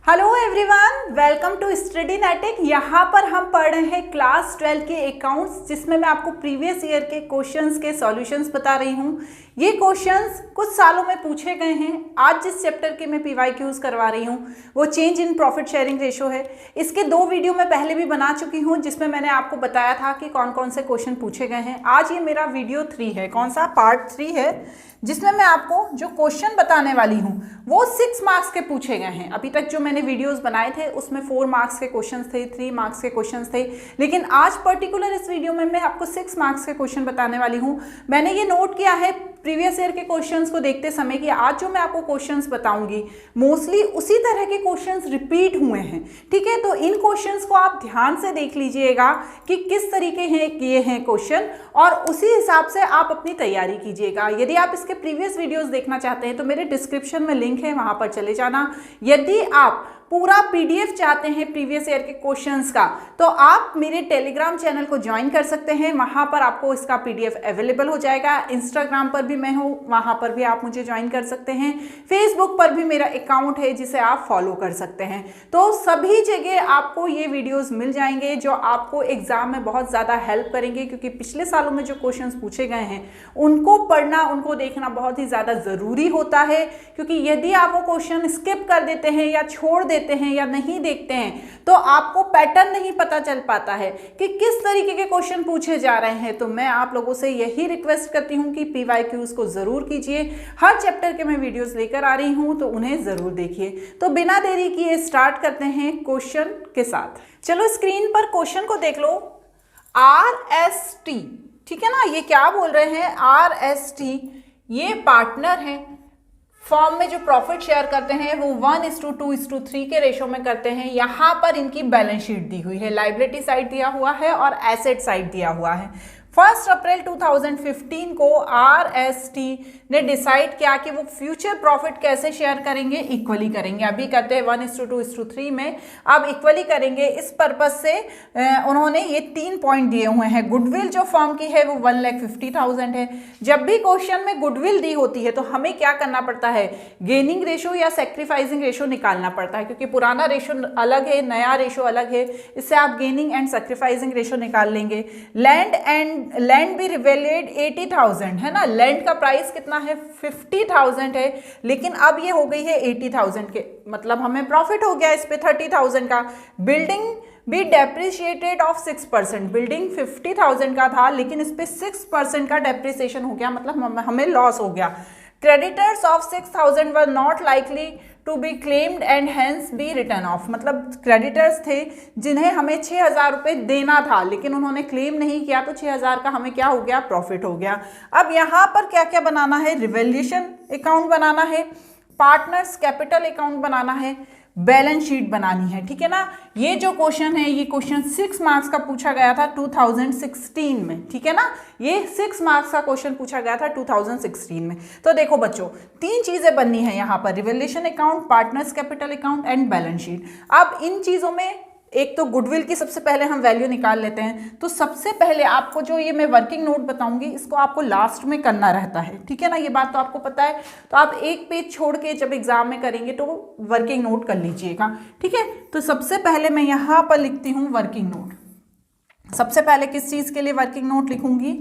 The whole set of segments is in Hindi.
Hello everyone, welcome to Studynetic. यहाँ पर हम पढ़ रहे हैं क्लास 12 के अकाउंट्स, जिसमें मैं आपको प्रीवियस ईयर के क्वेश्चंस के सॉल्यूशंस बता रही हूँ। ये क्वेश्चंस कुछ सालों में पूछे गए हैं। आज जिस चैप्टर के मैं पीवाईक्यूज करवा रही हूँ वो change in profit sharing ratio है। इसके 2 वीडियो मैं पहले भी बना चुकी हूँ, जिसमें मैंने आपको बताया था कि कौन कौन से क्वेश्चन पूछे गए हैं। आज ये मेरा वीडियो 3 है। कौन सा? पार्ट 3 है, जिसमें मैं आपको जो क्वेश्चन बताने वाली हूँ वो 6 मार्क्स के पूछे गए हैं। अभी तक जो मैंने वीडियोस बनाए थे उसमें 4 मार्क्स के क्वेश्चंस थे, 3 मार्क्स के क्वेश्चंस थे, लेकिन आज पर्टिकुलर इस वीडियो में मैं आपको 6 मार्क्स के क्वेश्चन बताने वाली हूँ। मैंने ये नोट किया है प्रीवियस ईयर के क्वेश्चंस को देखते समय कि आज जो मैं आपको क्वेश्चंस बताऊंगी मोस्टली उसी तरह के क्वेश्चंस रिपीट हुए हैं। ठीक है, तो इन क्वेश्चंस को आप ध्यान से देख लीजिएगा कि किस तरीके हैं किए हैं क्वेश्चन, और उसी हिसाब से आप अपनी तैयारी कीजिएगा। यदि आप इसके प्रीवियस वीडियोस देखना चाहते हैं तो मेरे डिस्क्रिप्शन में लिंक है, वहां पर चले जाना। यदि आप पूरा पीडीएफ चाहते हैं प्रीवियस ईयर के क्वेश्चंस का, तो आप मेरे टेलीग्राम चैनल को ज्वाइन कर सकते हैं। वहां पर आपको इसका पीडीएफ अवेलेबल हो जाएगा। इंस्टाग्राम पर भी मैं हूं, वहां पर भी आप मुझे ज्वाइन कर सकते हैं। फेसबुक पर भी मेरा अकाउंट है जिसे आप फॉलो कर सकते हैं। तो सभी जगह आपको ये वीडियोस मिल जाएंगे जो आपको एग्जाम में बहुत ज़्यादा हेल्प करेंगे, क्योंकि पिछले सालों में जो क्वेश्चन पूछे गए हैं उनको पढ़ना, उनको देखना बहुत ही ज़्यादा ज़रूरी होता है। क्योंकि यदि आप वो क्वेश्चन स्किप कर देते हैं या छोड़ देते हैं या नहीं देखते हैं तो आपको पैटर्न नहीं पता चल पाता है कि किस तरीके के क्वेश्चन पूछे जा रहे हैं। तो मैं आप लोगों से यही रिक्वेस्ट करती हूं कि पीवाईक्यूज को जरूर कीजिए। हर चैप्टर के मैं वीडियोस लेकर आ रही हूं, तो उन्हें जरूर देखिए। तो बिना देरी किए स्टार्ट करते हैं क्वेश्चन के साथ। चलो स्क्रीन पर क्वेश्चन को देख लो। RST, ठीक है ना, ये क्या बोल रहे हैं? RST ये पार्टनर है। फॉर्म में जो प्रॉफिट शेयर करते हैं वो 1:2:3 के रेशो में करते हैं। यहाँ पर इनकी बैलेंस शीट दी हुई है, लाइबिलिटी साइड दिया हुआ है और एसेट साइड दिया हुआ है। 1 अप्रैल 2015 को RST ने डिसाइड किया कि वो फ्यूचर प्रॉफिट कैसे शेयर करेंगे, इक्वली करेंगे। अभी करते हैं 1:2:3 में, अब इक्वली करेंगे। इस पर्पज से उन्होंने ये 3 पॉइंट दिए हुए हैं। गुडविल जो फर्म की है वो 1,50,000 है। जब भी क्वेश्चन में गुडविल दी होती है तो हमें क्या करना पड़ता है? गेनिंग रेशो या सेक्रीफाइसिंग रेशो निकालना पड़ता है, क्योंकि पुराना रेशो अलग है, नया रेशो अलग है। इससे आप गेनिंग एंड सेक्रीफाइसिंग रेशो निकाल लेंगे। लैंड भी रिवेल्यूड 80,000 है ना। लैंड का प्राइस कितना है? 50,000 है, लेकिन अब ये हो गई है 80,000 के, मतलब हमें प्रॉफिट हो गया इस पे 30,000 का। बिल्डिंग भी डेप्रिशिएटेड ऑफ 6%। बिल्डिंग 50,000 का था, लेकिन इस पे 6% का डेप्रिसिएशन हो गया, मतलब हमें लॉस हो गया। Creditors of 6,000 were not likely to be claimed and hence be written off. मतलब क्रेडिटर्स थे जिन्हें हमें 6,000 रुपये देना था, लेकिन उन्होंने क्लेम नहीं किया, तो 6,000 का हमें क्या हो गया? प्रॉफिट हो गया। अब यहाँ पर क्या क्या बनाना है? रिवैल्यूएशन अकाउंट बनाना है, पार्टनर्स कैपिटल अकाउंट बनाना है, बैलेंस शीट बनानी है। ठीक है ना। ये जो क्वेश्चन है ये क्वेश्चन 6 मार्क्स का पूछा गया था 2016 में। ठीक है ना, ये 6 मार्क्स का क्वेश्चन पूछा गया था 2016 में। तो देखो बच्चों, 3 चीजें बननी है यहाँ पर, revaluation account, partners capital account and balance sheet. अब इन चीजों में एक तो गुडविल की सबसे पहले हम वैल्यू निकाल लेते हैं। तो सबसे पहले आपको जो ये मैं वर्किंग नोट बताऊंगी इसको आपको लास्ट में करना रहता है। ठीक है ना, ये बात तो आपको पता है। तो आप एक पेज छोड़ के जब एग्जाम में करेंगे तो वर्किंग नोट कर लीजिएगा। ठीक है, तो सबसे पहले मैं यहाँ पर लिखती हूँ वर्किंग नोट। सबसे पहले किस चीज के लिए वर्किंग नोट लिखूंगी?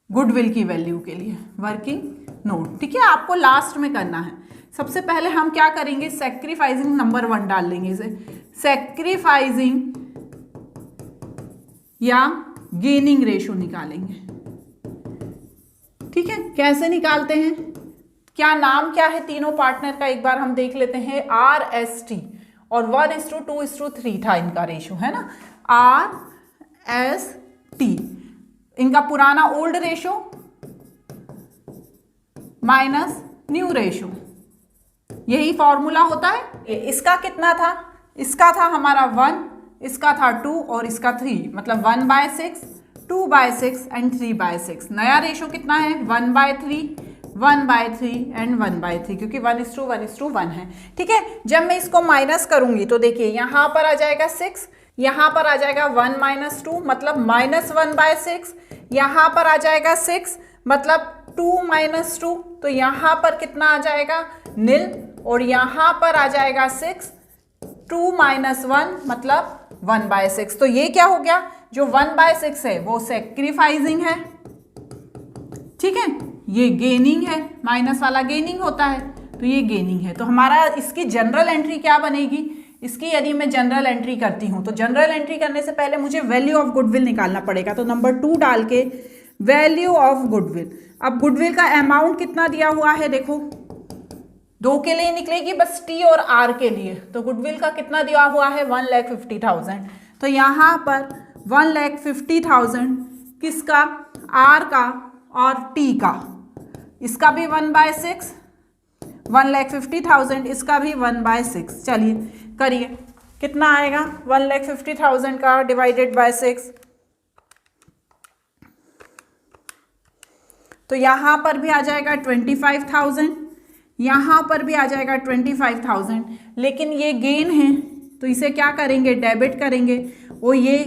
गुडविल की वैल्यू के लिए वर्किंग नोट। ठीक है, आपको लास्ट में करना है। सबसे पहले हम क्या करेंगे? सैक्रिफाइसिंग नंबर 1 डाल लेंगे इसे। सैक्रिफाइसिंग या गेनिंग रेशो निकालेंगे। ठीक है, कैसे निकालते हैं? क्या नाम क्या है तीनों पार्टनर का? एक बार हम देख लेते हैं। RST और 1:2:3 था इनका रेशो, है ना। RST इनका पुराना old ratio minus new ratio, यही फॉर्मूला होता है। इसका कितना था? इसका था हमारा 1, इसका था 2 और इसका 3, मतलब 1/6, 2/6 एंड 3/6। नया रेशो कितना है? 1/3, 1/3 एंड 1/3, क्योंकि 1:1 है। ठीक है, जब मैं इसको माइनस करूंगी तो देखिए यहाँ पर आ जाएगा 6, यहाँ पर आ जाएगा 1 - 2 मतलब -1/6, यहाँ पर आ जाएगा 6 मतलब 2 - 2, तो यहाँ पर कितना आ जाएगा? निल, और यहाँ पर आ जाएगा 6 2 - 1 मतलब 1/6। तो ये क्या हो गया, जो 1/6 है वो सेक्रीफाइसिंग है, ठीक है, ये गेनिंग है, माइनस वाला गेनिंग होता है, तो ये गेनिंग है। तो हमारा इसकी जनरल एंट्री क्या बनेगी, इसकी यदि मैं जनरल एंट्री करती हूं तो जनरल एंट्री करने से पहले मुझे वैल्यू ऑफ गुडविल निकालना पड़ेगा। तो नंबर 2 डाल के वैल्यू ऑफ गुडविल। अब गुडविल का अमाउंट कितना दिया हुआ है, देखो 2 के लिए निकलेगी बस, टी और आर के लिए। तो गुडविल का कितना दिया हुआ है, 1,50,000। तो यहाँ पर 1,50,000 किसका, आर का और टी का, इसका भी 1/6, 1,50,000 इसका भी 1/6। चलिए करिए, कितना आएगा 1,50,000 का डिवाइडेड बाय 6। तो यहाँ पर भी आ जाएगा 25,000, यहाँ पर भी आ जाएगा 25,000, लेकिन ये गेन है तो इसे क्या करेंगे, डेबिट करेंगे। वो ये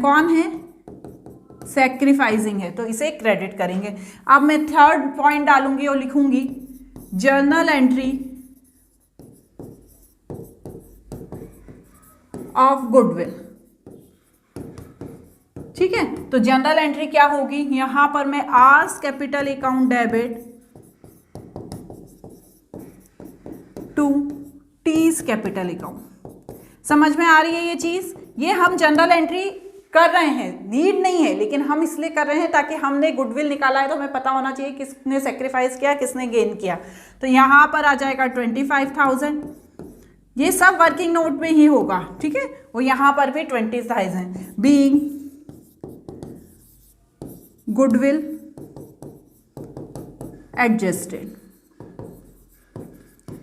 कौन है, सैक्रिफाइसिंग है, तो इसे क्रेडिट करेंगे। अब मैं थर्ड पॉइंट डालूंगी और लिखूंगी जर्नल एंट्री ऑफ गुडविल, ठीक है। तो जनरल एंट्री क्या होगी, यहां पर मैं R's capital account debit to T's capital account. समझ में आ रही है ये चीज, ये हम जनरल एंट्री कर रहे हैं, नीड नहीं है, लेकिन हम इसलिए कर रहे हैं ताकि हमने गुडविल निकाला है तो हमें पता होना चाहिए किसने सेक्रीफाइस किया, किसने गेन किया। तो यहां पर आ जाएगा 25,000, ये सब वर्किंग नोट में ही होगा, ठीक है। और यहां पर भी 20,000 बीइंग गुडविल एडजस्टेड,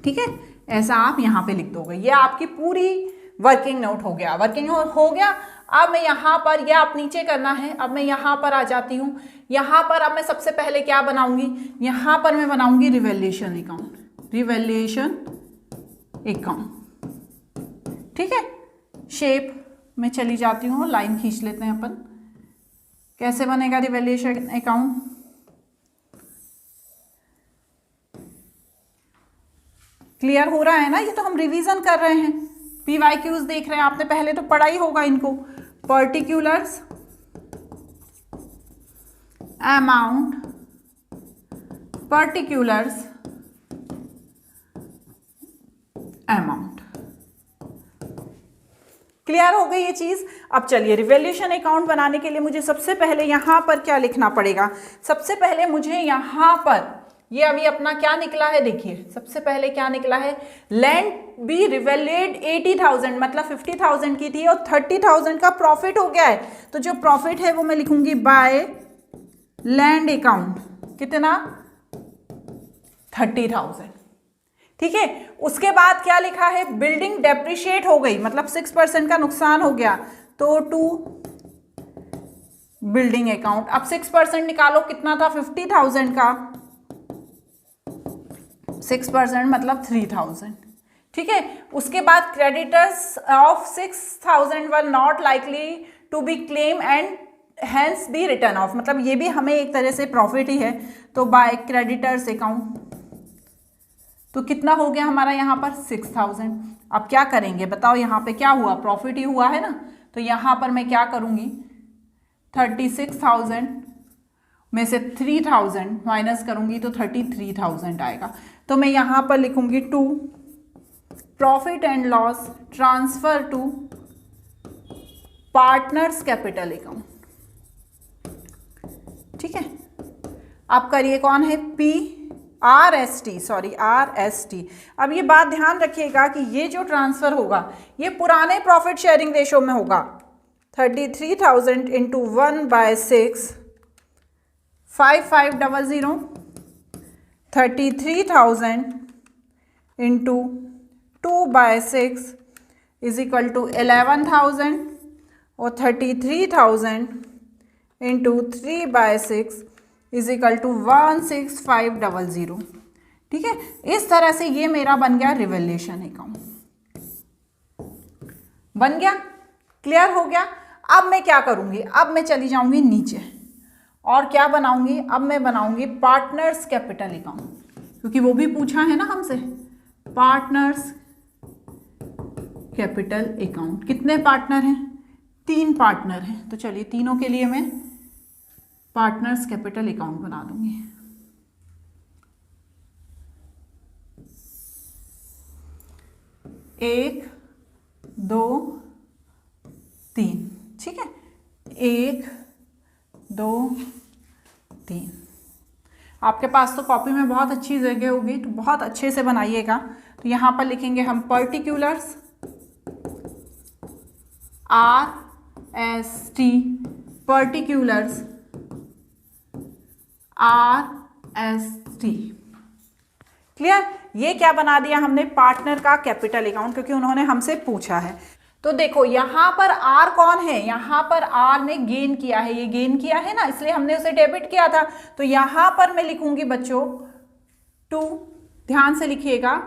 ठीक है, ऐसा आप यहां पे लिख दोगे। ये आपकी पूरी वर्किंग नोट हो गया, वर्किंग हो गया। अब मैं यहाँ पर, यह आप नीचे करना है, अब मैं यहाँ पर आ जाती हूँ। यहाँ पर अब मैं सबसे पहले क्या बनाऊंगी, यहाँ पर मैं बनाऊंगी रिवैल्यूएशन अकाउंट, रिवैल्यूएशन अकाउंट, ठीक है। शेप में चली जाती हूँ, लाइन खींच लेते हैं अपन। कैसे बनेगा रिवैल्यूएशन अकाउंट, क्लियर हो रहा है ना, ये तो हम रिवीजन कर रहे हैं, PYQs देख रहे हैं, आपने पहले तो पढ़ा ही होगा इनको। Particulars amount, particulars amount, clear हो गई ये चीज। अब चलिए रिवैल्यूएशन अकाउंट बनाने के लिए मुझे सबसे पहले यहां पर क्या लिखना पड़ेगा, सबसे पहले मुझे यहां पर ये अभी अपना क्या निकला है, देखिए सबसे पहले क्या निकला है, लैंड बी रिवैल्यूएड 80,000 मतलब 50,000 की थी और 30,000 का प्रॉफिट हो गया है। तो जो प्रॉफिट है वो मैं लिखूंगी बाय लैंड अकाउंट, कितना 30,000, ठीक है। उसके बाद क्या लिखा है, बिल्डिंग डेप्रिशिएट हो गई मतलब 6% का नुकसान हो गया, तो टू बिल्डिंग अकाउंट। अब 6% निकालो, कितना था 50,000 का, 6% मतलब 3,000, ठीक है। उसके बाद creditors of 6,000 were not likely to be claim and hence be written off, मतलब ये भी हमें एक तरह से प्रॉफिट ही है। तो बाय क्रेडिटर्स अकाउंट, तो कितना हो गया हमारा यहाँ पर 6,000। अब क्या करेंगे बताओ, यहाँ पे क्या हुआ, प्रॉफिट ही हुआ है ना। तो यहाँ पर मैं क्या करूँगी, 36,000 में से 3,000 माइनस करूँगी तो 33,000 आएगा। तो मैं यहाँ पर लिखूँगी to profit and loss transfer to partners capital account, ठीक है। अब करिए, कौन है, RST, सॉरी RST। अब ये बात ध्यान रखिएगा कि ये जो ट्रांसफर होगा ये पुराने प्रॉफिट शेयरिंग रेशो में होगा। 33,000 into 1/6 5500, 33,000 into 2/6 is equal to 11,000 और 33,000 इंटू 3/6 इज इक्वल टू 16,500, ठीक है। इस तरह से ये मेरा बन गया रिवैल्यूएशन अकाउंट, बन गया, क्लियर हो गया। अब मैं क्या करूंगी, अब मैं चली जाऊंगी नीचे और क्या बनाऊंगी, अब मैं बनाऊंगी पार्टनर्स कैपिटल अकाउंट, क्योंकि वो भी पूछा है ना हमसे, पार्टनर्स कैपिटल अकाउंट। कितने पार्टनर हैं? 3 पार्टनर हैं। तो चलिए तीनों के लिए मैं पार्टनर्स कैपिटल अकाउंट बना दूंगी। एक, दो, तीन, ठीक है, 1, 2, 3। आपके पास तो कॉपी में बहुत अच्छी जगह होगी, तो बहुत अच्छे से बनाइएगा। तो यहाँ पर लिखेंगे हम particulars RST, particulars RST। Clear? ये क्या बना दिया हमने? पार्टनर का कैपिटल अकाउंट, क्योंकि उन्होंने हमसे पूछा है। तो देखो यहाँ पर R कौन है? यहाँ पर R ने गेन किया है, ये गेन किया है ना, इसलिए हमने उसे डेबिट किया था। तो यहाँ पर मैं लिखूंगी बच्चों 2, ध्यान से लिखिएगा,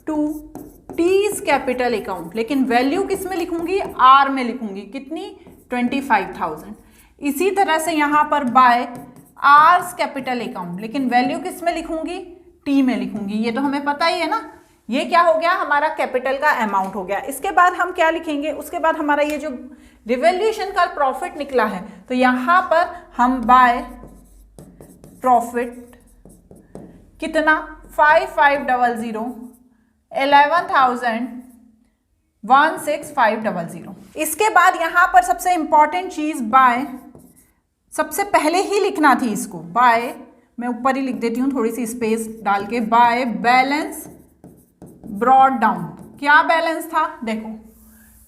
2 T's कैपिटल अकाउंट, लेकिन वैल्यू किस में लिखूंगी? R में लिखूंगी। कितनी? 25,000। इसी तरह से यहाँ पर बाय R's कैपिटल अकाउंट, लेकिन वैल्यू किस में लिखूंगी? T में लिखूंगी। ये तो हमें पता ही है ना। ये क्या हो गया? हमारा कैपिटल का अमाउंट हो गया। इसके बाद हम क्या लिखेंगे? उसके बाद हमारा ये जो रिवैल्यूएशन का प्रॉफिट निकला है, तो यहां पर हम बाय प्रॉफिट कितना? 5500, 11,16,500। इसके बाद यहां पर सबसे इंपॉर्टेंट चीज बाय, सबसे पहले ही लिखना थी इसको। बाय, मैं ऊपर ही लिख देती हूँ थोड़ी सी स्पेस डाल के, बाय बैलेंस ब्रॉड डाउन। क्या बैलेंस था? देखो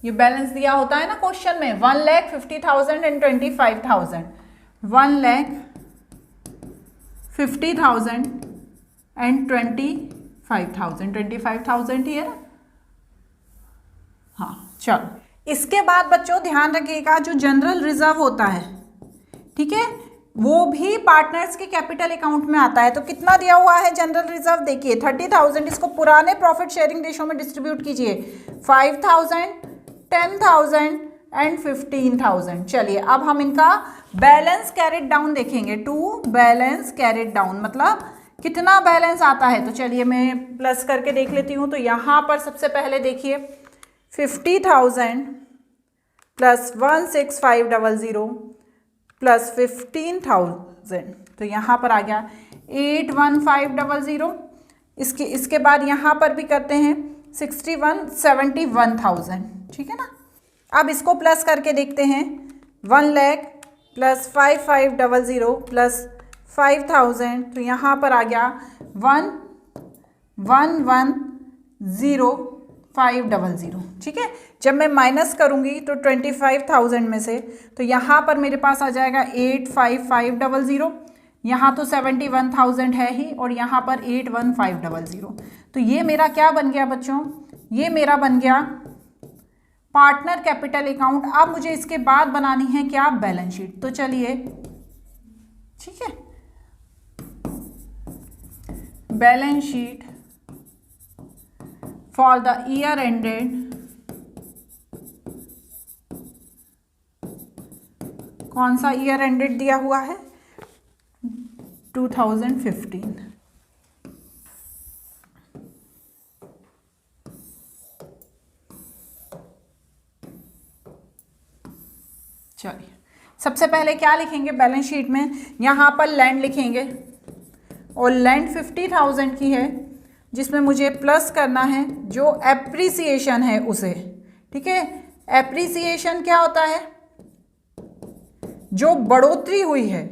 ये बैलेंस दिया होता है ना क्वेश्चन में, 1,50,000 एंड 25,000, 1,50,000 एंड 25,000, 25,000 ही है ना। हाँ चलो, इसके बाद बच्चों ध्यान रखिएगा, जो जनरल रिजर्व होता है, ठीक है, वो भी पार्टनर्स के कैपिटल अकाउंट में आता है। तो कितना दिया हुआ है जनरल रिजर्व? देखिए 30,000, इसको पुराने प्रॉफिट शेयरिंग रेशो में डिस्ट्रीब्यूट कीजिए, 5,000, 10,000 एंड 15,000। चलिए अब हम इनका बैलेंस कैरिड डाउन देखेंगे। टू बैलेंस कैरिड डाउन मतलब कितना बैलेंस आता है। तो चलिए मैं प्लस करके देख लेती हूँ। तो यहाँ पर सबसे पहले देखिए 50,000 प्लस 16500 प्लस 15,000, तो यहाँ पर आ गया 81500। इसके बाद यहाँ पर भी करते हैं 71,000, ठीक है ना। अब इसको प्लस करके देखते हैं, 1 लाख प्लस 5500 प्लस 5,000, तो यहाँ पर आ गया 1,1,1,0,500, ठीक है। जब मैं माइनस करूँगी तो 25,000 में से, तो यहाँ पर मेरे पास आ जाएगा 85500, यहाँ तो 71,000 है ही, और यहाँ पर 81500। तो ये मेरा क्या बन गया बच्चों? ये मेरा बन गया पार्टनर कैपिटल अकाउंट। अब मुझे इसके बाद बनानी है क्या? Balance sheet. तो चलिए, ठीक है, balance sheet for the year ended, कौन सा ईयर एंडेड दिया हुआ है? 2015। चलिए सबसे पहले क्या लिखेंगे बैलेंस शीट में? यहाँ पर लैंड लिखेंगे, और लैंड 50,000 की है, जिसमें मुझे प्लस करना है जो एप्रिसिएशन है उसे, ठीक है। एप्रिसिएशन क्या होता है? जो बढ़ोतरी हुई है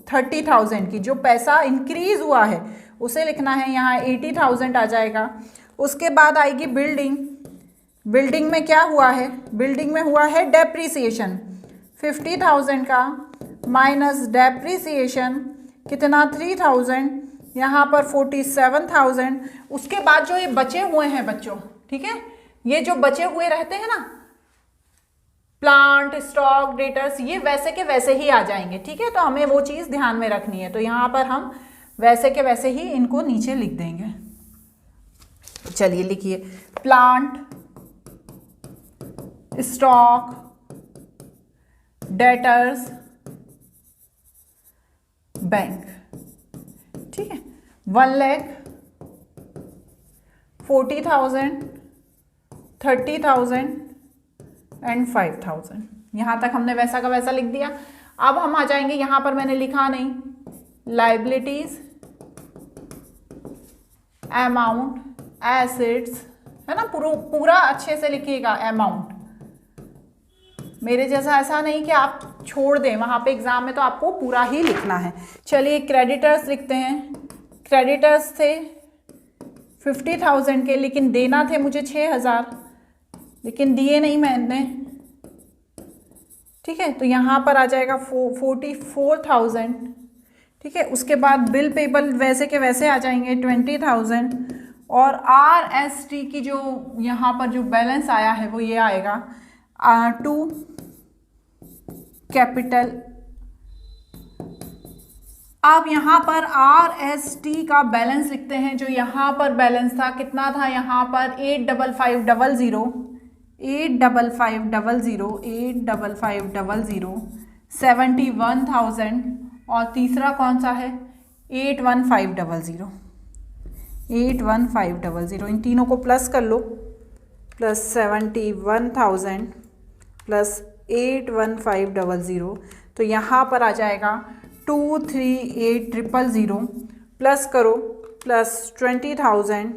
30,000 की, जो पैसा इंक्रीज हुआ है उसे लिखना है। यहाँ 80,000 आ जाएगा। उसके बाद आएगी बिल्डिंग। बिल्डिंग में क्या हुआ है? बिल्डिंग में हुआ है डेप्रिसिएशन, 50,000 का माइनस डेप्रिसिएशन कितना? 3,000, यहाँ पर 47,000। उसके बाद जो ये बचे हुए हैं बच्चों, ठीक है, ये जो बचे हुए रहते हैं ना, प्लांट, स्टॉक, डेटर्स, ये वैसे के वैसे ही आ जाएंगे, ठीक है। तो हमें वो चीज़ ध्यान में रखनी है। तो यहाँ पर हम वैसे के वैसे ही इनको नीचे लिख देंगे। चलिए लिखिए, प्लांट, स्टॉक, डेटर्स, बैंक, ठीक है। 1,40,000, 30,000 एंड 5,000। यहाँ तक हमने वैसा का वैसा लिख दिया। अब हम आ जाएंगे, यहाँ पर मैंने लिखा नहीं, लाइबिलिटीज, अमाउंट, एसेट्स, है ना, पूरा अच्छे से लिखिएगा अमाउंट। मेरे जैसा ऐसा नहीं कि आप छोड़ दें, वहाँ पे एग्जाम में तो आपको पूरा ही लिखना है। चलिए क्रेडिटर्स लिखते हैं। क्रेडिटर्स थे 50,000 के, लेकिन देना थे मुझे 6,000, लेकिन दिए नहीं मैंने, ठीक है। तो यहाँ पर आ जाएगा 44,000, ठीक है। उसके बाद बिल पेबल वैसे के वैसे आ जाएंगे 20,000, और RST की जो यहाँ पर जो बैलेंस आया है वो ये आएगा टू कैपिटल। आप यहाँ पर RST का बैलेंस लिखते हैं। जो यहाँ पर बैलेंस था कितना था, यहाँ पर 85500 71,000, और तीसरा कौन सा है 81500। इन तीनों को प्लस कर लो, प्लस 71,000 प्लस 81500, तो यहाँ पर आ जाएगा 238,000, प्लस करो प्लस 20,000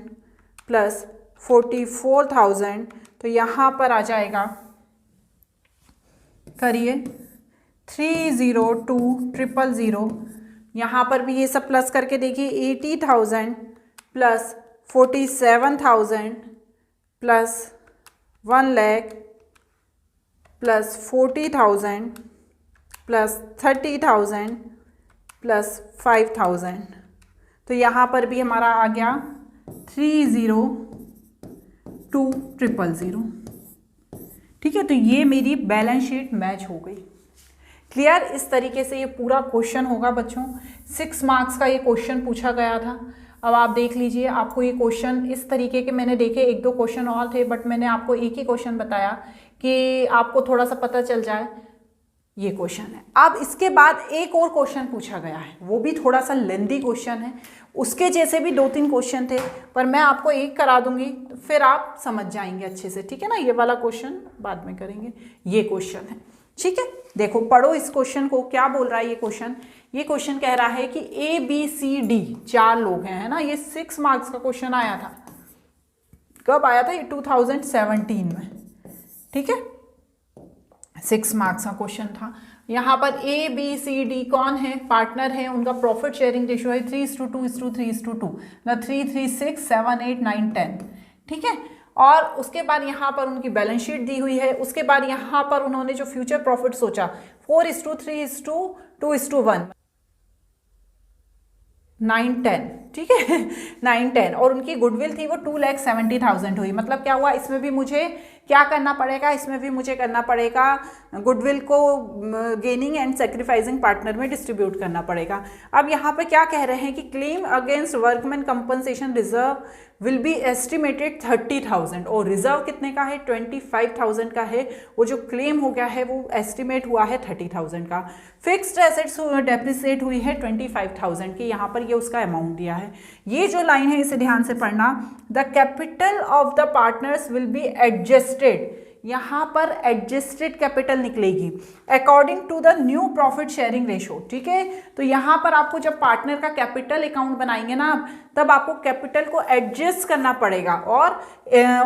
प्लस 44,000, तो यहाँ पर आ जाएगा, करिए 302,000। यहाँ पर भी ये सब प्लस करके देखिए 80,000 plus 47,000 plus 1 lakh plus 40,000 plus 30,000 plus 5,000, तो यहाँ पर भी हमारा आ गया 302,000, ठीक है। तो ये मेरी बैलेंस शीट मैच हो गई। क्लियर? इस तरीके से ये पूरा क्वेश्चन होगा बच्चों। 6 मार्क्स का ये क्वेश्चन पूछा गया था। अब आप देख लीजिए, आपको ये क्वेश्चन इस तरीके के मैंने देखे, 1-2 क्वेश्चन और थे, बट मैंने आपको एक ही क्वेश्चन बताया कि आपको थोड़ा सा पता चल जाए। ये क्वेश्चन है। अब इसके बाद एक और क्वेश्चन पूछा गया है, वो भी थोड़ा सा लेंथी क्वेश्चन है। उसके जैसे भी 2-3 क्वेश्चन थे, पर मैं आपको एक करा दूंगी, फिर आप समझ जाएंगे अच्छे से, ठीक है ना। ये वाला क्वेश्चन बाद में करेंगे, ये क्वेश्चन है, ठीक है। देखो, पढ़ो इस क्वेश्चन को, क्या बोल रहा है ये क्वेश्चन। ये क्वेश्चन कह रहा है कि ABCD 4 लोग हैं, है ना। ये 6 मार्क्स का क्वेश्चन आया था। कब आया था? ये 2017 में, ठीक है। 6 मार्क्स का क्वेश्चन था। यहाँ पर ABCD कौन है? पार्टनर है। उनका प्रॉफिट शेयरिंग रेशियो है 3:2:3:2, मतलब 3, 3, 6, 7, 8, 9, 10, ठीक है। और उसके बाद यहाँ पर उनकी बैलेंस शीट दी हुई है। उसके बाद यहाँ पर उन्होंने जो फ्यूचर प्रॉफिट सोचा 4:3:2:1, 9, 10, ठीक है 9, 10, और उनकी गुडविल थी वो 2,70,000 हुई। मतलब क्या हुआ, इसमें भी मुझे क्या करना पड़ेगा, इसमें भी मुझे करना पड़ेगा गुडविल को गेनिंग एंड सेक्रीफाइसिंग पार्टनर में डिस्ट्रीब्यूट करना पड़ेगा। अब यहाँ पे क्या कह रहे हैं कि claim against workman compensation reserve will be estimated 30,000, और रिजर्व कितने का है? 25,000 का है। वो जो क्लेम हो गया है वो एस्टिमेट हुआ है 30,000 का। फिक्स्ड एसेट्स डेप्रिसिएट हुई है 25,000 की। यहाँ पर ये उसका अमाउंट दिया है। ये जो लाइन है इसे ध्यान से पढ़ना। The capital of the partners will be adjusted, यहाँ पर एडजस्टेड कैपिटल निकलेगी according to the new profit sharing ratio, ठीक है। तो यहाँ पर आपको जब पार्टनर का कैपिटल अकाउंट बनाएंगे ना, तब आपको कैपिटल को एडजस्ट करना पड़ेगा और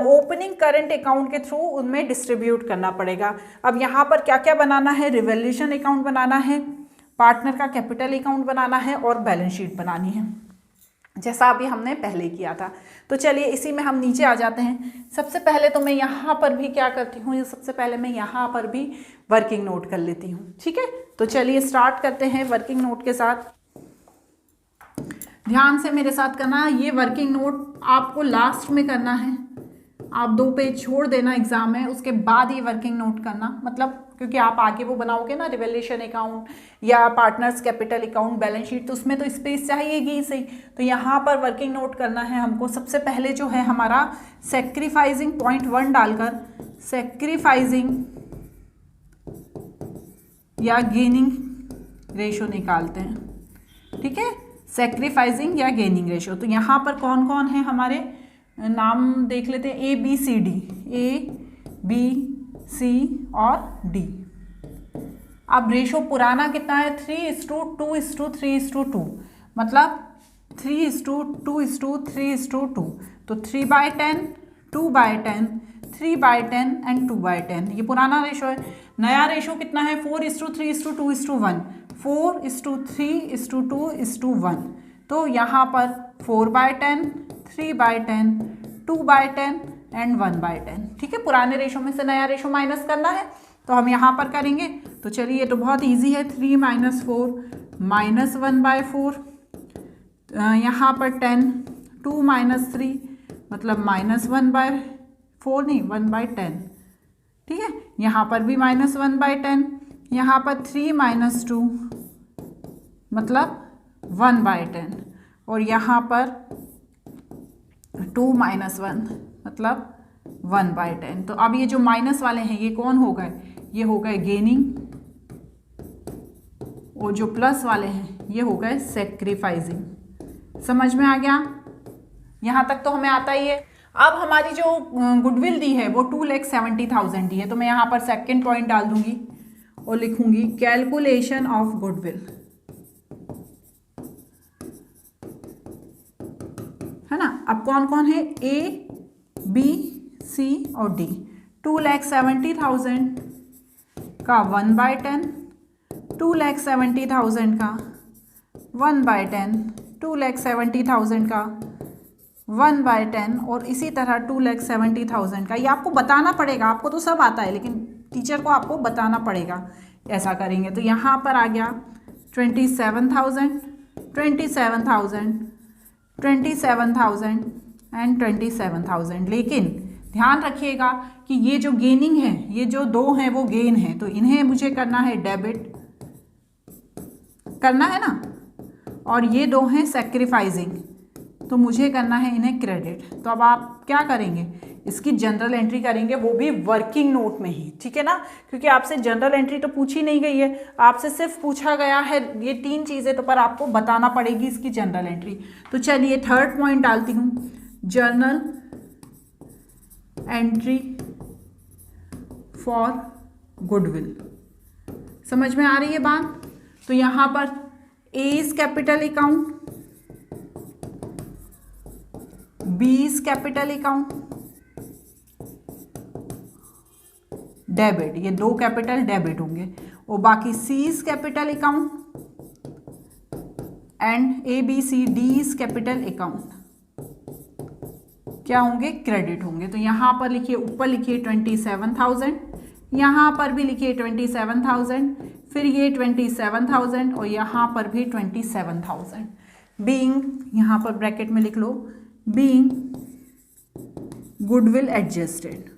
ओपनिंग करंट अकाउंट के थ्रू उनमें डिस्ट्रीब्यूट करना पड़ेगा। अब यहाँ पर क्या क्या बनाना है? रिवैल्यूएशन अकाउंट बनाना है, पार्टनर का कैपिटल अकाउंट बनाना है, और बैलेंस शीट बनानी है, जैसा अभी हमने पहले किया था। तो चलिए इसी में हम नीचे आ जाते हैं। सबसे पहले तो मैं यहाँ पर भी क्या करती हूँ, सबसे पहले मैं यहाँ पर भी वर्किंग नोट कर लेती हूँ, ठीक है। तो चलिए स्टार्ट करते हैं वर्किंग नोट के साथ। ध्यान से मेरे साथ करना। ये वर्किंग नोट आपको लास्ट में करना है। आप 2 पेज छोड़ देना एग्जाम में, उसके बाद ये वर्किंग नोट करना, मतलब क्योंकि आप आगे वो बनाओगे ना रिवैल्यूएशन अकाउंट या partners capital account, balance sheet, तो उसमें तो स्पेस चाहिएगी ही सही। तो यहाँ पर वर्किंग नोट करना है हमको। सबसे पहले जो है हमारा सैक्रिफाइसिंग 0.1 डालकर सैक्रिफाइसिंग या गेनिंग रेशो निकालते हैं, ठीक है। सैक्रिफाइसिंग या गेनिंग रेशो। तो यहाँ पर कौन कौन है हमारे, नाम देख लेते हैं। A, B, C और D। अब रेशो पुराना कितना है 3:2:3:2, मतलब 3:2:3:2, तो 3/10, 2/10, 3/10 एंड 2/10, ये पुराना रेशो है। नया रेशो कितना है 4:3:2:1, 4:3:2:1, तो यहाँ पर 4/10, 3/10, 2/10 एंड 1/10। ठीक है, पुराने रेशो में से नया रेशो माइनस करना है तो हम यहाँ पर करेंगे। तो चलिए ये तो बहुत इजी है, 3 - 4 -1/4, यहाँ पर 10, 2 - 3 मतलब -1/4 नहीं 1/10। ठीक है, यहाँ पर भी -1/10, यहाँ पर 3 - 2 मतलब 1/10 और यहाँ पर 2 - 1 मतलब 1/10। तो अब ये जो माइनस वाले हैं ये कौन हो गए, ये हो गए गेनिंग, और जो प्लस वाले हैं ये हो गए सैक्रिफाइसिंग। समझ में आ गया? यहाँ तक तो हमें आता ही है। अब हमारी जो गुडविल दी है वो 2,70,000 दी है, तो मैं यहाँ पर सेकंड पॉइंट डाल दूंगी और लिखूंगी कैलकुलेशन ऑफ गुडविल, है ना। अब कौन कौन है, A, B, C और D। 2,70,000 का 1/10, 2,70,000 का 1/10, 2,70,000 का 1/10 और इसी तरह 2,70,000 का। ये आपको बताना पड़ेगा, आपको तो सब आता है लेकिन टीचर को आपको बताना पड़ेगा। ऐसा करेंगे तो यहाँ पर आ गया 27,000, 27,000, 27,000 एंड 27,000। लेकिन ध्यान रखिएगा कि ये जो गेनिंग है, ये जो दो हैं वो गेन है, तो इन्हें मुझे करना है डेबिट, करना है ना, और ये दो हैं सैक्रिफाइसिंग, तो मुझे करना है इन्हें क्रेडिट। तो अब आप क्या करेंगे, इसकी जनरल एंट्री करेंगे, वो भी वर्किंग नोट में ही, ठीक है ना, क्योंकि आपसे जनरल एंट्री तो पूछी नहीं गई है, आपसे सिर्फ पूछा गया है ये 3 चीज़ें, तो पर आपको बताना पड़ेगी इसकी जनरल एंट्री। तो चलिए थर्ड पॉइंट डालती हूँ, जर्नल एंट्री फॉर गुडविल। समझ में आ रही है बात? तो यहाँ पर A is capital account, B is capital account, debit, ये 2 कैपिटल डेबिट होंगे, और बाकी C is capital account and ABCD is capital account क्या होंगे, क्रेडिट होंगे। तो यहाँ पर लिखिए, ऊपर लिखिए 27,000, यहाँ पर भी लिखिए 27,000, फिर ये 27,000 और यहाँ पर भी 27,000। बीइंग, यहाँ पर ब्रैकेट में लिख लो, बीइंग गुडविल एडजस्टेड।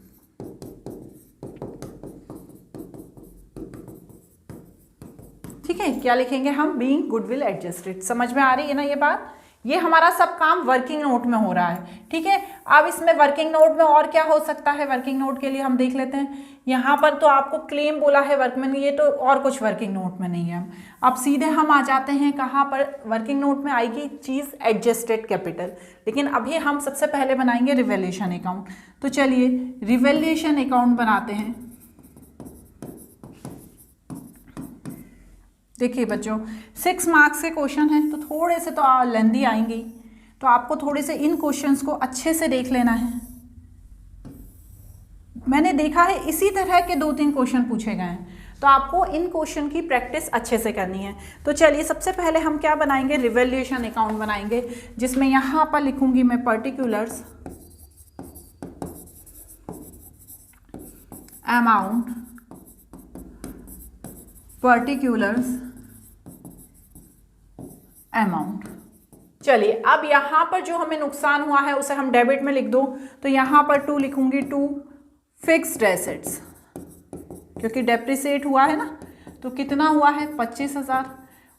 ठीक है, क्या लिखेंगे हम, बीइंग गुडविल एडजस्टेड। समझ में आ रही है ना ये बात? ये हमारा सब काम वर्किंग नोट में हो रहा है। ठीक है, अब इसमें वर्किंग नोट में और क्या हो सकता है, वर्किंग नोट के लिए हम देख लेते हैं। यहाँ पर तो आपको क्लेम बोला है वर्कमैन, ये तो और कुछ वर्किंग नोट में नहीं है। अब सीधे हम आ जाते हैं कहाँ पर, वर्किंग नोट में आएगी चीज़ एडजस्टेड कैपिटल, लेकिन अभी हम सबसे पहले बनाएंगे रिवैल्यूएशन अकाउंट। तो चलिए रिवैल्यूएशन अकाउंट बनाते हैं। देखिए बच्चों, 6 मार्क्स के क्वेश्चन हैं तो थोड़े से तो लेंदी आएंगी, तो आपको थोड़े से इन क्वेश्चंस को अच्छे से देख लेना है। मैंने देखा है इसी तरह के 2-3 क्वेश्चन पूछे गए हैं, तो आपको इन क्वेश्चन की प्रैक्टिस अच्छे से करनी है। तो चलिए सबसे पहले हम क्या बनाएंगे, रिवैल्यूएशन अकाउंट बनाएंगे, जिसमें यहाँ पर लिखूंगी मैं पर्टिकुलर्स अमाउंट, पर्टिकुलर्स अमाउंट। चलिए अब यहाँ पर जो हमें नुकसान हुआ है उसे हम डेबिट में लिख दो, तो यहाँ पर 2 लिखूंगी, 2 फिक्स्ड एसेट्स, क्योंकि डेप्रिसिएट हुआ है ना, तो कितना हुआ है 25,000।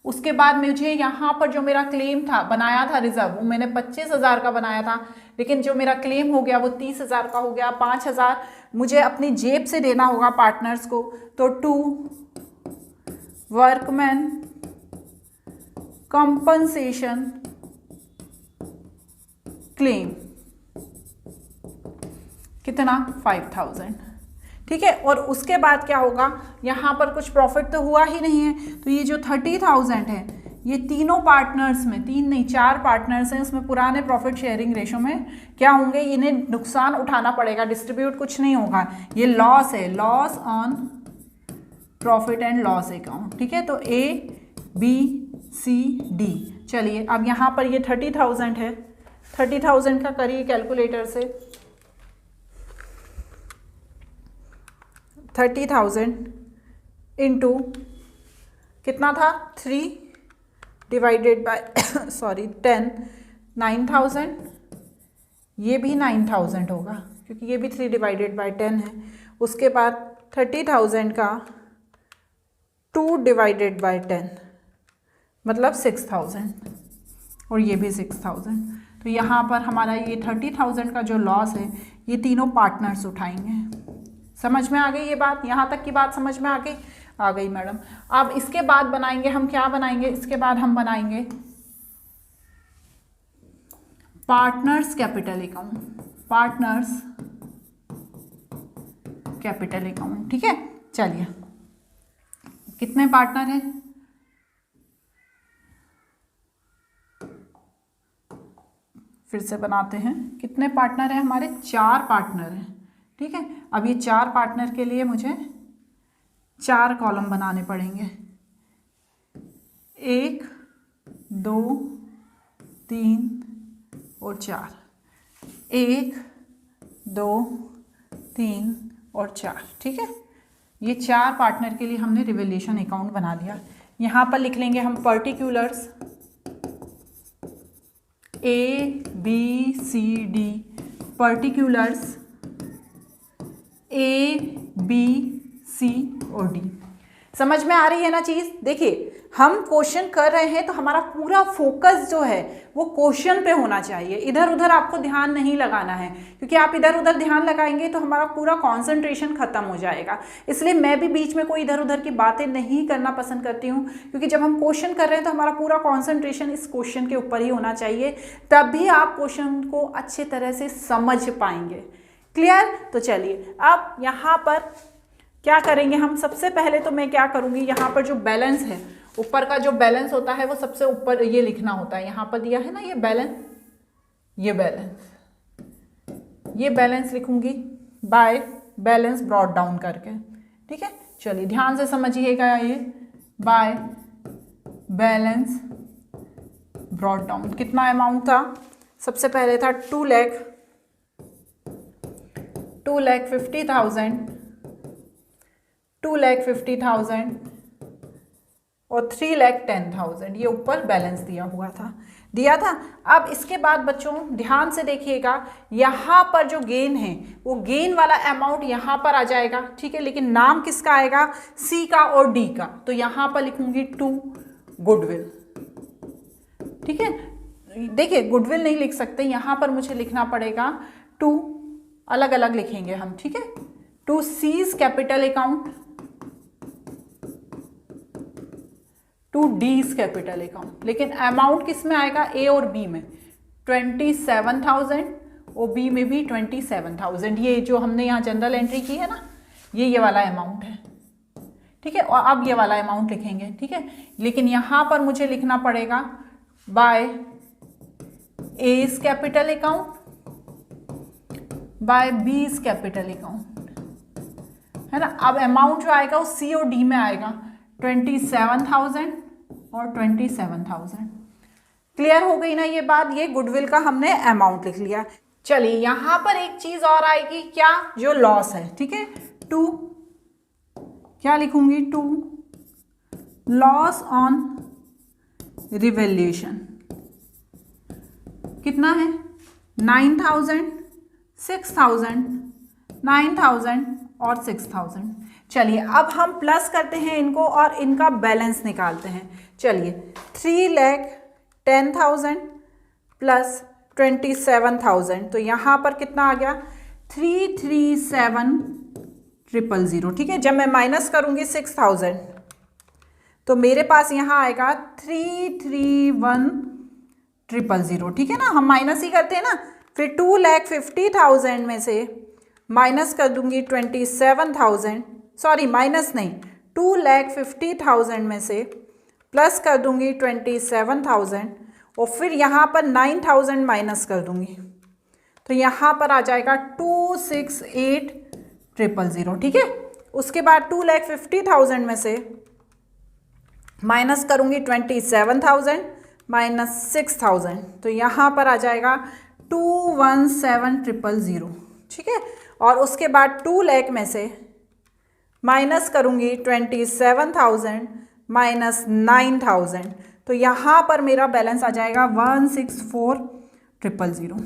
उसके बाद मुझे यहाँ पर जो मेरा क्लेम था, बनाया था रिजर्व, वो मैंने 25,000 का बनाया था, लेकिन जो मेरा क्लेम हो गया वो 30,000 का हो गया। 5,000 मुझे अपनी जेब से देना होगा पार्टनर्स को, तो 2 वर्कमैन कंपनसेशन क्लेम। कितना 5000, ठीक है। और उसके बाद क्या होगा, यहाँ पर कुछ प्रॉफिट तो हुआ ही नहीं है, तो ये जो 30,000 है ये तीनों पार्टनर्स में, 3 नहीं 4 पार्टनर्स हैं, उसमें पुराने प्रॉफिट शेयरिंग रेशो में क्या होंगे, इन्हें नुकसान उठाना पड़ेगा, डिस्ट्रीब्यूट कुछ नहीं होगा, ये लॉस है, loss on profit and loss account, ठीक है। तो ABCD। चलिए अब यहाँ पर ये 30,000 है, 30,000 का करिए कैलकुलेटर से, 30,000 इंटू कितना था 3 डिवाइडेड बाय 10, 9,000, ये भी 9,000 होगा क्योंकि ये भी 3 डिवाइडेड बाय 10 है। उसके बाद 30,000 का 2 डिवाइडेड बाय 10 मतलब 6,000, और ये भी 6,000। तो यहाँ पर हमारा ये 30,000 का जो लॉस है ये तीनों पार्टनर्स उठाएंगे। समझ में आ गई ये बात, यहाँ तक की बात समझ में आ गई मैडम। अब इसके बाद बनाएंगे हम, क्या बनाएंगे, इसके बाद हम बनाएंगे partners capital account, partners capital account, ठीक है। चलिए कितने पार्टनर हैं, फिर से बनाते हैं, कितने पार्टनर हैं हमारे, 4 पार्टनर हैं, ठीक है। अब ये 4 पार्टनर के लिए मुझे 4 कॉलम बनाने पड़ेंगे, 1 2 3 और 4, 1 2 3 और 4, ठीक है। ये 4 पार्टनर के लिए हमने रिवैल्यूएशन अकाउंट बना दिया। यहाँ पर लिख लेंगे हम पर्टिकुलर्स ABCD, पर्टिकुलर्स ABC और D। समझ में आ रही है ना चीज़। देखिए हम क्वेश्चन कर रहे हैं तो हमारा पूरा फोकस जो है वो क्वेश्चन पे होना चाहिए, इधर उधर आपको ध्यान नहीं लगाना है, क्योंकि आप इधर उधर ध्यान लगाएंगे तो हमारा पूरा कंसंट्रेशन खत्म हो जाएगा। इसलिए मैं भी बीच में कोई इधर उधर की बातें नहीं करना पसंद करती हूँ, क्योंकि जब हम क्वेश्चन कर रहे हैं तो हमारा पूरा कॉन्सेंट्रेशन इस क्वेश्चन के ऊपर ही होना चाहिए, तभी आप क्वेश्चन को अच्छे तरह से समझ पाएंगे। क्लियर। तो चलिए अब यहाँ पर क्या करेंगे हम, सबसे पहले तो मैं क्या करूँगी, यहाँ पर जो बैलेंस है, ऊपर का जो बैलेंस होता है वो सबसे ऊपर ये लिखना होता है, यहाँ पर दिया है ना ये बैलेंस, ये बैलेंस लिखूंगी बाय बैलेंस ब्रॉट डाउन करके, ठीक है। चलिए ध्यान से समझिएगा, ये बाय बैलेंस ब्रॉट डाउन कितना अमाउंट था, सबसे पहले था 2,50,000 और 3,10,000, ये ऊपर बैलेंस दिया था। अब इसके बाद बच्चों ध्यान से देखिएगा, यहाँ पर जो गेन है वो गेन वाला अमाउंट यहाँ पर आ जाएगा, ठीक है। लेकिन नाम किसका आएगा, सी का और डी का, तो यहाँ पर लिखूंगी 2 गुडविल, ठीक है। देखिए गुडविल नहीं लिख सकते, यहाँ पर मुझे लिखना पड़ेगा 2, अलग अलग लिखेंगे हम, ठीक है। 2 सीज कैपिटल अकाउंट, 2 डीज कैपिटल अकाउंट, लेकिन अमाउंट किस में आएगा, ए और बी में 27,000 और बी में भी 27,000, ये जो हमने यहाँ जनरल एंट्री की है ना, ये वाला अमाउंट है, ठीक है। और अब ये वाला अमाउंट लिखेंगे, ठीक है। लेकिन यहाँ पर मुझे लिखना पड़ेगा by A's capital account by B's capital account, है ना। अब अमाउंट जो आएगा वो सी और डी में आएगा, 27,000 और 27,000। क्लियर हो गई ना ये बात, ये गुडविल का हमने अमाउंट लिख लिया। चलिए यहाँ पर एक चीज और आएगी, क्या, जो लॉस है, ठीक है। 2 क्या लिखूंगी, 2 लॉस ऑन रिवैल्यूएशन कितना है, 9,000, 6,000, 9,000 और 6,000। चलिए अब हम प्लस करते हैं इनको और इनका बैलेंस निकालते हैं। चलिए 3,10,000 प्लस 27,000, तो यहाँ पर कितना आ गया, 337,000, ठीक है। जब मैं माइनस करूँगी 6,000 तो मेरे पास यहाँ आएगा 331,000, ठीक है ना, हम माइनस ही करते हैं ना। फिर 2,50,000 में से माइनस कर दूंगी 27,000, सॉरी माइनस नहीं, 2,50,000 में से प्लस कर दूंगी 27,000 और फिर यहाँ पर 9,000 माइनस कर दूंगी, तो यहाँ पर आ जाएगा 268,000, ठीक है। उसके बाद 2,50,000 में से माइनस करूंगी 27,000 माइनस 6,000, तो यहाँ पर आ जाएगा 217,000, ठीक है। और उसके बाद 2 लाख में से माइनस करूंगी 27,000 माइनस 9,000, तो यहाँ पर मेरा बैलेंस आ जाएगा 164,000,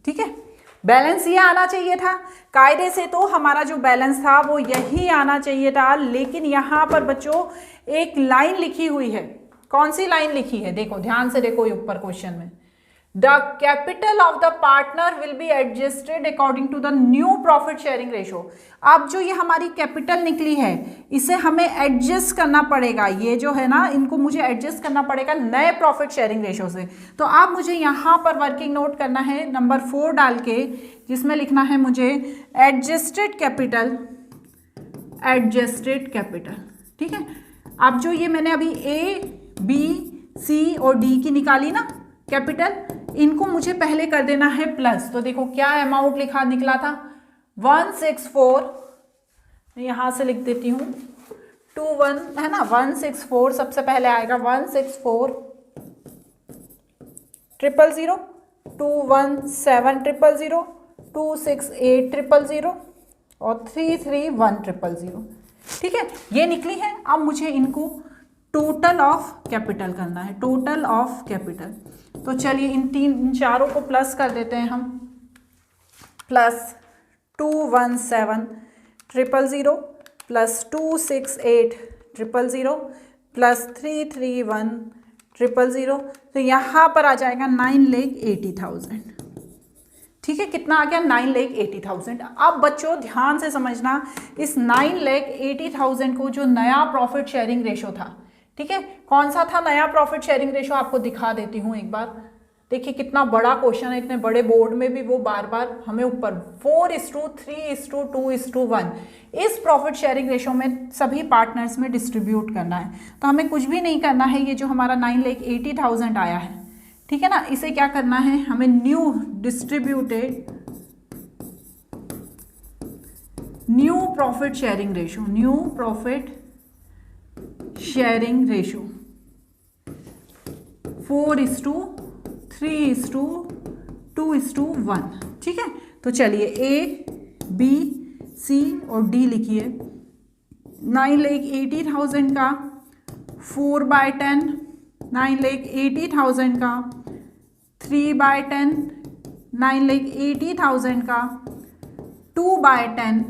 ठीक है। बैलेंस ये आना चाहिए था, कायदे से तो हमारा जो बैलेंस था वो यही आना चाहिए था, लेकिन यहाँ पर बच्चों एक लाइन लिखी हुई है। कौन सी लाइन लिखी है? देखो ध्यान से देखो, ऊपर क्वेश्चन में the capital of the partner will be adjusted according to the new profit sharing ratio. अब जो ये हमारी कैपिटल निकली है इसे हमें एडजस्ट करना पड़ेगा, ये जो है ना इनको मुझे एडजस्ट करना पड़ेगा नए प्रॉफिट शेयरिंग रेशो से। तो अब मुझे यहाँ पर वर्किंग नोट करना है नंबर 4 डाल के, जिसमें लिखना है मुझे एडजस्टेड कैपिटल, एडजस्टेड कैपिटल, ठीक है। अब जो ये मैंने अभी A, B, C और D की निकाली ना कैपिटल, इनको मुझे पहले कर देना है प्लस। तो देखो क्या अमाउंट निकला था 164, यहाँ से लिख देती हूँ 21 है ना, 164 सबसे पहले आएगा 164,000, 217,000, 268,000 और 331,000, ठीक है। ये निकली है। अब मुझे इनको टोटल ऑफ कैपिटल करना है, टोटल ऑफ कैपिटल। तो चलिए इन चारों को प्लस कर देते हैं हम, प्लस 217,000 प्लस 268,000 प्लस 331,000, तो यहाँ पर आ जाएगा 9,80,000, ठीक है। कितना आ गया? 9,80,000। अब बच्चों ध्यान से समझना, इस 9,80,000 को जो नया प्रॉफिट शेयरिंग रेशो था, ठीक है, कौन सा था नया प्रॉफिट शेयरिंग रेशो? आपको दिखा देती हूँ एक बार। देखिए कितना बड़ा क्वेश्चन है, इतने बड़े बोर्ड में भी वो बार बार हमें ऊपर 4:3:2:1 इस प्रॉफिट शेयरिंग रेशो में सभी पार्टनर्स में डिस्ट्रीब्यूट करना है। तो हमें कुछ भी नहीं करना है, ये जो हमारा 9,80,000 आया है, ठीक है ना, इसे क्या करना है हमें, new distributed new profit sharing ratio, new profit sharing ratio 4:3:2:1, ठीक है। तो चलिए A, B, C और D लिखिए। 9,80,000 का 4/10, 9,80,000 का 3/10, 9,80,000 का 2/10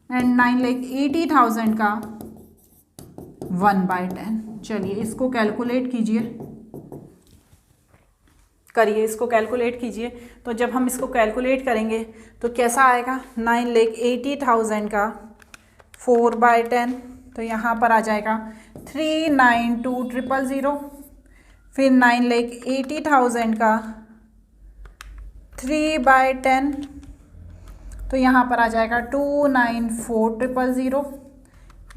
एंड 9,80,000 का 1/10। चलिए इसको कैलकुलेट कीजिए, करिए इसको कैलकुलेट कीजिए। तो जब हम इसको कैलकुलेट करेंगे तो कैसा आएगा, 9,80,000 का 4/10, तो यहाँ पर आ जाएगा 392,000, फिर 9,80,000 का 3/10, तो यहाँ पर आ जाएगा 294,000,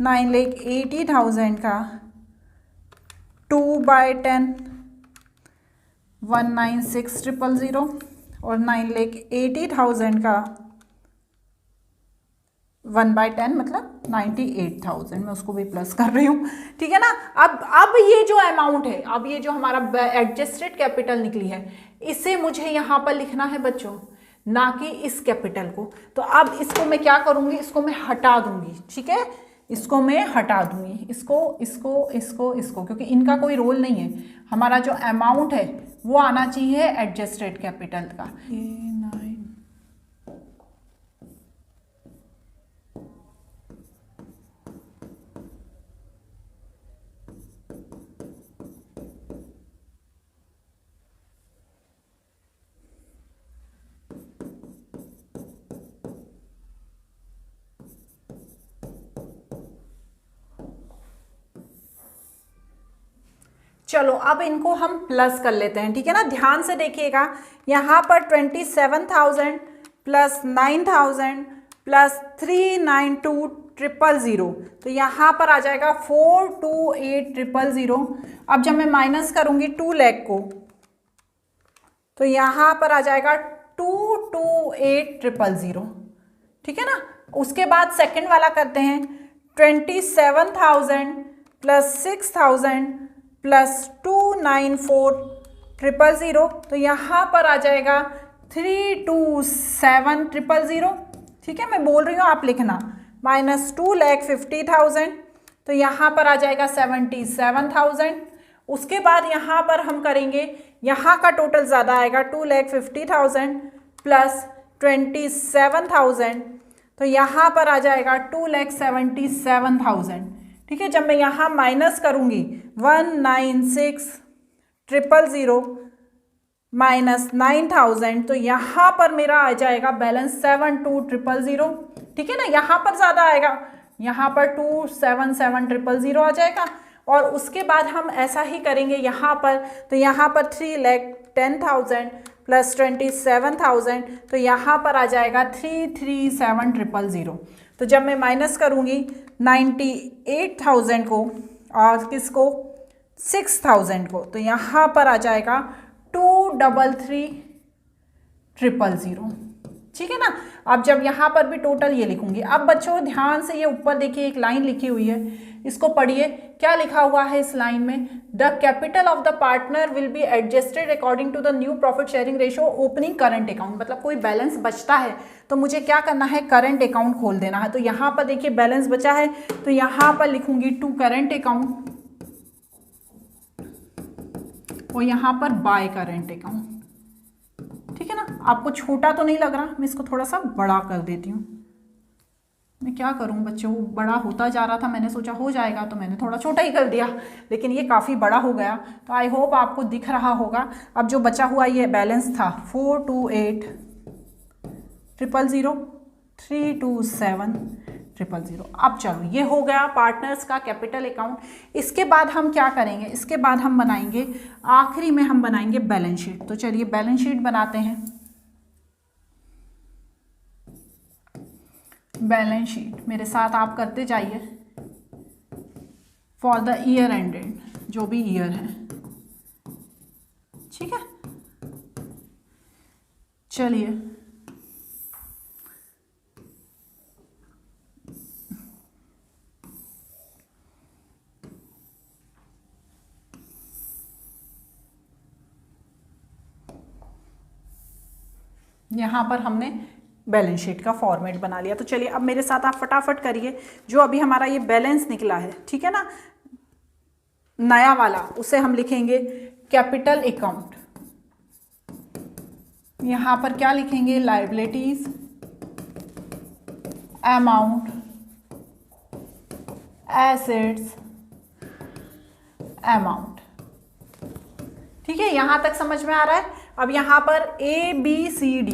9,80,000 का 2/10 196,000 और 9,80,000 का 1/10 मतलब 98,000। मैं उसको भी प्लस कर रही हूँ, ठीक है ना। अब ये जो अमाउंट है, अब ये जो हमारा एडजस्टेड कैपिटल निकली है, इसे मुझे यहाँ पर लिखना है बच्चों, ना कि इस कैपिटल को। तो अब इसको मैं क्या करूँगी, इसको मैं हटा दूंगी, ठीक है, इसको मैं हटा दूंगी, इसको, क्योंकि इनका कोई रोल नहीं है। हमारा जो अमाउंट है वो आना चाहिए एडजस्टेड कैपिटल का। चलो अब इनको हम प्लस कर लेते हैं, ठीक है ना। ध्यान से देखिएगा, यहाँ पर 27,000 प्लस 9000 प्लस 392000, तो यहाँ पर आ जाएगा 428000। अब जब मैं माइनस करूँगी 2 लाख को, तो यहाँ पर आ जाएगा 228000, ठीक है ना। उसके बाद सेकंड वाला करते हैं, 27000 प्लस 6000 प्लस 294000, तो यहाँ पर आ जाएगा 327000, ठीक है। मैं बोल रही हूँ आप लिखना, माइनस 2,50,000, तो यहाँ पर आ जाएगा 77,000। उसके बाद यहाँ पर हम करेंगे, यहाँ का टोटल ज़्यादा आएगा, 2,50,000 प्लस 27,000, तो यहाँ पर आ जाएगा 2,77,000, ठीक है। जब मैं यहाँ माइनस करूँगी 196,000 माइनस 9,000, तो यहाँ पर मेरा आ जाएगा बैलेंस 72,000, ठीक है ना। यहाँ पर ज़्यादा आएगा, यहाँ पर 277,000 आ जाएगा। और उसके बाद हम ऐसा ही करेंगे यहाँ पर, तो यहाँ पर 3,10,000 प्लस 27,000, तो यहाँ पर आ जाएगा 337,000। तो जब मैं माइनस करूँगी 98,000 को और किसको, 6,000 को, तो यहाँ पर आ जाएगा 233,000, ठीक है ना। अब जब यहाँ पर भी टोटल ये लिखूंगी, अब बच्चों ध्यान से ये ऊपर देखिए एक लाइन लिखी हुई है, इसको पढ़िए। क्या लिखा हुआ है इस लाइन में, the capital of the partner will be adjusted according to the new profit sharing ratio opening current account. मतलब कोई बैलेंस बचता है तो मुझे क्या करना है, करंट अकाउंट खोल देना है। तो यहाँ पर देखिए बैलेंस बचा है, तो यहाँ पर लिखूंगी टू करंट अकाउंट और यहाँ पर बाय करंट अकाउंट, ठीक है ना। आपको छोटा तो नहीं लग रहा, मैं इसको थोड़ा सा बड़ा कर देती हूँ। मैं क्या करूँ बच्चों, बड़ा होता जा रहा था, मैंने सोचा हो जाएगा तो मैंने थोड़ा छोटा ही कर दिया, लेकिन ये काफ़ी बड़ा हो गया। तो आई होप आपको दिख रहा होगा। अब जो बचा हुआ ये बैलेंस था 428,000 327,000। अब चलो ये हो गया पार्टनर्स का कैपिटल अकाउंट। इसके बाद हम क्या करेंगे, इसके बाद हम बनाएंगे, आखिरी में हम बनाएंगे बैलेंस शीट। तो चलिए बैलेंस शीट बनाते हैं। बैलेंस शीट मेरे साथ आप करते जाइए फॉर द ईयर एंडेड, जो भी ईयर है, ठीक है। चलिए यहाँ पर हमने बैलेंस शीट का फॉर्मेट बना लिया। तो चलिए अब मेरे साथ आप फटाफट करिए, जो अभी हमारा ये बैलेंस निकला है, ठीक है ना, नया वाला, उसे हम लिखेंगे कैपिटल अकाउंट। यहाँ पर क्या लिखेंगे, लायबिलिटीज अमाउंट एसेट्स अमाउंट, ठीक है। यहाँ तक समझ में आ रहा है। अब यहाँ पर ABCD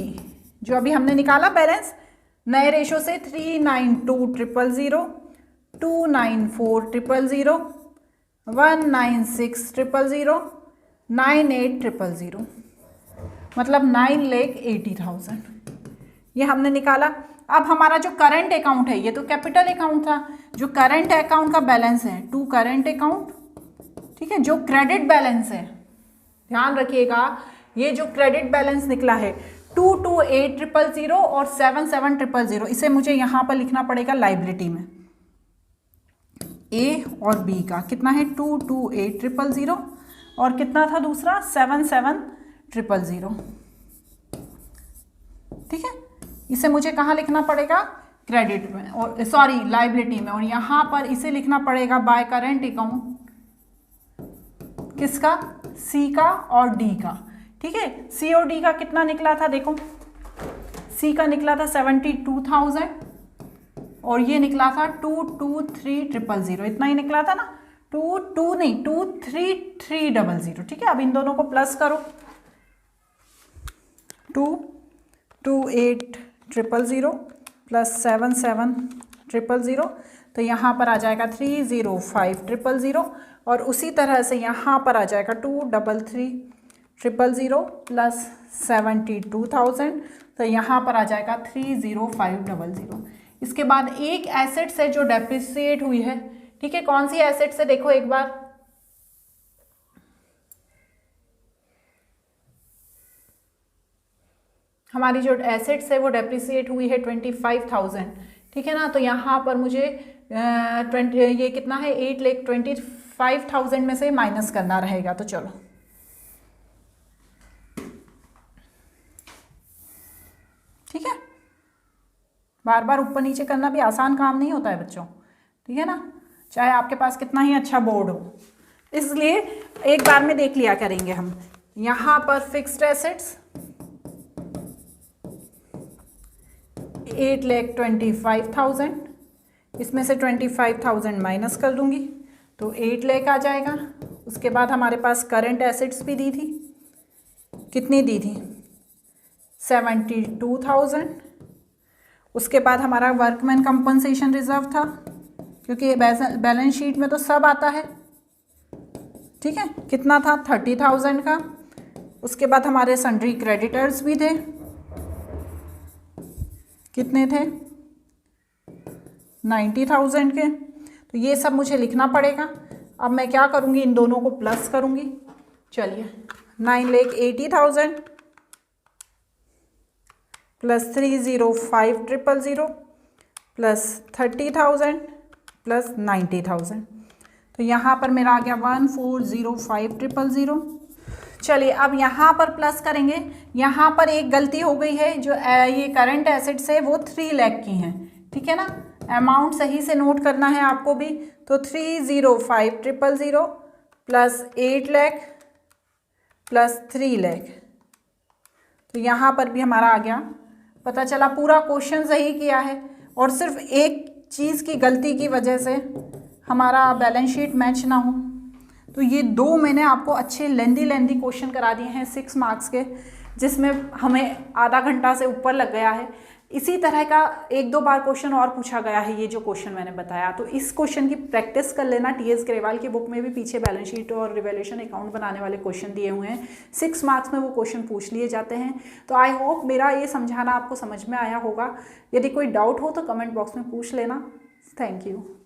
जो अभी हमने निकाला बैलेंस नए रेशो से, 392,000 294,000 196,000 98,000, मतलब 9,80,000 ये हमने निकाला। अब हमारा जो करंट अकाउंट है, ये तो कैपिटल अकाउंट था, जो करंट अकाउंट का बैलेंस है टू करंट अकाउंट, ठीक है। जो क्रेडिट बैलेंस है, ध्यान रखिएगा, ये जो क्रेडिट बैलेंस निकला है 228,000 और 77,000, इसे मुझे यहाँ पर लिखना पड़ेगा लाइबिलिटी में। ए और बी का कितना है, 228,000 और कितना था दूसरा, 77,000, ठीक है। इसे मुझे कहाँ लिखना पड़ेगा, क्रेडिट में, और सॉरी लाइबिलिटी में, और यहाँ पर इसे लिखना पड़ेगा बाय करंट अकाउंट, किसका, सी का और डी का, ठीक है। सी और डी का कितना निकला था, देखो सी का निकला था 72,000 और ये निकला था 223,000, इतना ही निकला था ना, 223,000, ठीक है। अब इन दोनों को प्लस करो, 228,000 प्लस 77,000, तो यहाँ पर आ जाएगा 305,000 और उसी तरह से यहाँ पर आ जाएगा 233,000 000 प्लस 72,000, तो यहाँ पर आ जाएगा 30500। इसके बाद एक एसेट्स है जो डेप्रिसिएट हुई है, ठीक है, कौन सी एसेट्स है देखो एक बार, हमारी जो एसेट्स है वो डेप्रिसिएट हुई है 25,000, ठीक है ना। तो यहाँ पर मुझे ये कितना है 8,25,000 में से माइनस करना रहेगा। तो चलो ठीक है, बार बार ऊपर नीचे करना भी आसान काम नहीं होता है बच्चों, ठीक है ना, चाहे आपके पास कितना ही अच्छा बोर्ड हो। इसलिए एक बार में देख लिया करेंगे हम। यहाँ पर फिक्स्ड एसेट्स 8,25,000, इसमें से 25,000 माइनस कर दूंगी तो 8 लाख आ जाएगा। उसके बाद हमारे पास करंट एसेट्स भी दी थी, कितनी दी थी 72,000। उसके बाद हमारा वर्कमैन कंपनसेशन रिजर्व था, क्योंकि बैलेंस शीट में तो सब आता है, ठीक है, कितना था 30,000 का। उसके बाद हमारे सन्ड्री क्रेडिटर्स भी थे, कितने थे 90,000 के। तो ये सब मुझे लिखना पड़ेगा। अब मैं क्या करूँगी, इन दोनों को प्लस करूँगी। चलिए 9,80,000 प्लस 305,000 प्लस 30,000 प्लस 90,000, तो यहाँ पर मेरा आ गया 1,405,000। चलिए अब यहाँ पर प्लस करेंगे। यहाँ पर एक गलती हो गई है, जो ये करंट एसेट्स है वो 3 लाख की हैं, ठीक है ना, अमाउंट सही से नोट करना है आपको भी। तो 305,000 प्लस 8 लाख प्लस 3 लाख, तो यहाँ पर भी हमारा आ गया। पता चला पूरा क्वेश्चन सही किया है और सिर्फ एक चीज़ की गलती की वजह से हमारा बैलेंस शीट मैच ना हो। तो ये दो मैंने आपको अच्छे लेंदी क्वेश्चन करा दिए हैं 6 मार्क्स के, जिसमें हमें आधा घंटा से ऊपर लग गया है। इसी तरह का 1-2 बार क्वेश्चन और पूछा गया है, ये जो क्वेश्चन मैंने बताया। तो इस क्वेश्चन की प्रैक्टिस कर लेना। टीएस ग्रेवाल की बुक में भी पीछे बैलेंस शीट और रिवैल्यूएशन अकाउंट बनाने वाले क्वेश्चन दिए हुए हैं, 6 मार्क्स में वो क्वेश्चन पूछ लिए जाते हैं। तो आई होप मेरा ये समझाना आपको समझ में आया होगा। यदि कोई डाउट हो तो कमेंट बॉक्स में पूछ लेना। Thank you.